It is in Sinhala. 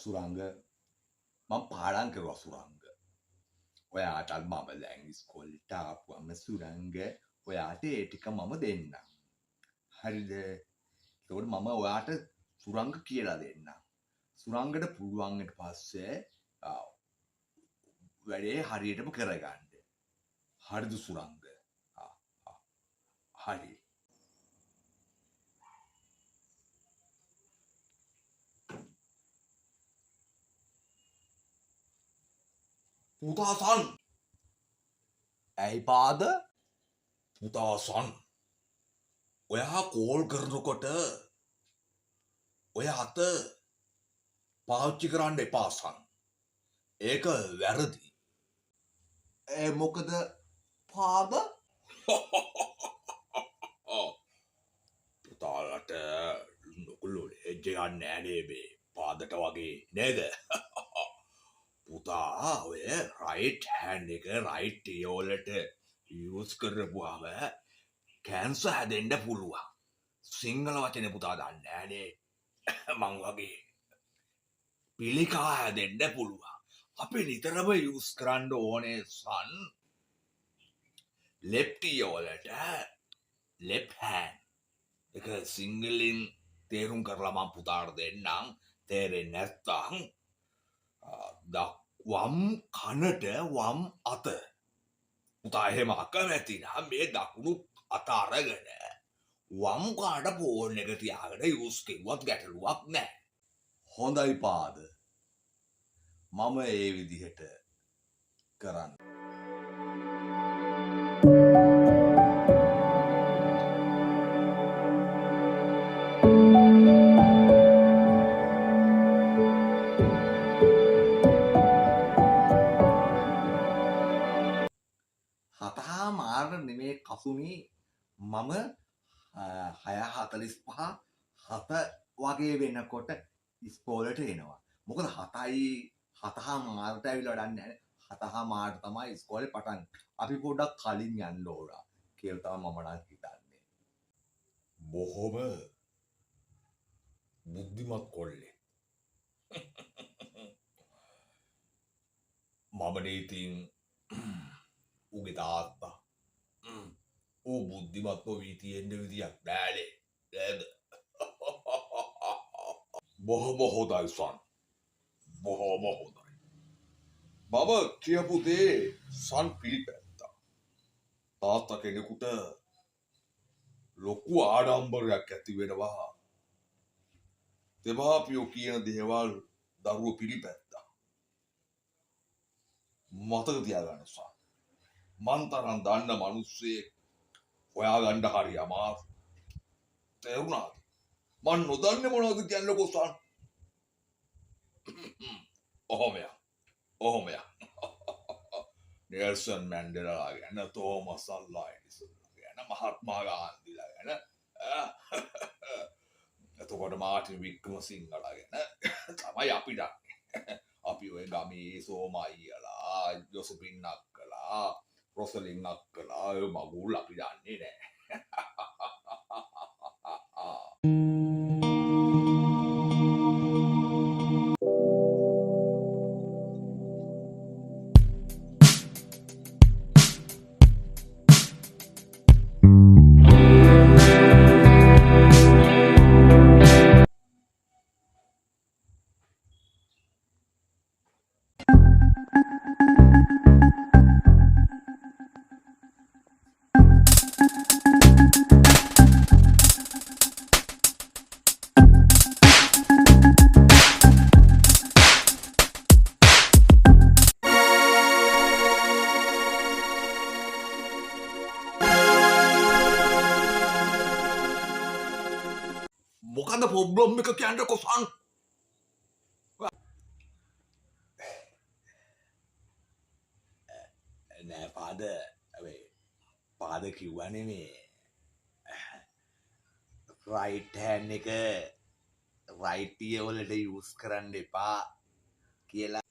සුරංග මම පාඩම් කරුවා සුරංග. ඔයාටත් මම දැන් ඉස්කෝලේට ආපුවම සුරංග ඔයාට ඒ ටික මම දෙන්නම්. හරිද? ඒකෝට මම ඔයාට සුරංග කියලා දෙන්නම්. සුරංගට පුළුවන් ඊට පස්සේ වැඩේ හරියටම කරගන්න. හරිද සුරංග? හරි. පුතාසන්. ඇයි පාද? පුතාසන්. ඔයා කෝල් කරනකොට ඔය අත පාවිච්චි කරන්න එපාසන්. ඒක වැරදි. මොකද පාද? පුතාලට නොකුළු ලේජ්ජ ගන්න නෑනේ මේ පාදට වගේ නේද? පුතා ඔය රයිට් හෑන්ඩ් එක රයිට් ටියෝලට යූස් කරපුවාම කැන්සර් හැදෙන්න පුළුවන්. සිංහල වචනේ පුතා දන්නේ නෑනේ. මං වගේ පිළිකා හැදෙන්න පුළුවන්. අපි නිතරම යූස් කරන්න ඕනේ සන් ලෙෆ්ට් ටියෝලට ලෙෆ්ට් හෑන්ඩ් එක සිංහලෙන් තේරුම් කරලා මම පුතාට දෙන්නම්. තේරෙන්නේ නැත්නම් වම් කනට වම් අත. පුතා එහෙම අකමැති නම් මේ දකුණු අත අරගෙන වම් කනට ෆෝන් එක තියාගෙන යූස් කරුවත් ගැටලුවක් නැහැ. හොඳයි පාද. මම ඒ විදිහට කරන්න. හතහා මාර නෙමේ කසුනි මම 6:45 7 වගේ වෙනකොට ඉස්කෝලේට එනවා. මොකද 7:00 මාරට ඇවිල්ලා වැඩක් නැහැ. 7:00 මාරට තමයි ඉස්කෝලේ පටන්. අපි පොඩ්ඩක් කලින් යන්න ඕන කියලා තමයි මම නම් හිතන්නේ. බොහොම බුද්ධිමත් කොල්ලේ. මම ඉතින් උගේ තාත්තා ඌ බුද්ධිමත් නොවී තියෙන්න විදියක් නෑනේ නේද? බොහොම හොඳයි සන්. බොහොම හොඳයි. මම කියපු දේ සන් පිළිපැත්තා. තාත්තා කෙනෙකුට ලොකු ආඩම්බරයක් ඇති වෙනවා. දෙමාපියෝ කියන දේවල් දරුවෝ පිළිපැත්තා. මතක තියාගන්න සන්. මන් තරම් දන්න මිනිස්සෙක් හොයාගන්න හරි අමාරු. තේරුණාද? මන් නොදන්නේ මොනවද කියන්නකෝ සන්. ඔහොම යා. නෙල්සන් මැන්ඩෙලා ගැන, තෝමස් අල්වා එඩිසන්ලා ගැන, මහත්මා ගාන්ධිලා ගැන, එතකොට මාටින් වික්‍රමසිංහලා ගැන තමයි අපි දන්නේ. අපි ඔය ගමේ සෝම අයියලා, ජොසපින් අක්කලා, රොසලින් අක්කලා ඔය මගුල් අපි දන්නේ නෑ. මොකද ප්‍රොබ්ලම් එක කියන්නකෝ සන්. නෑ පාද කිව්වනේ මේ රයිට් හෑන්ඩ් එක රයිට් ටියෝලට යූස් කරන්න එපා කියලා.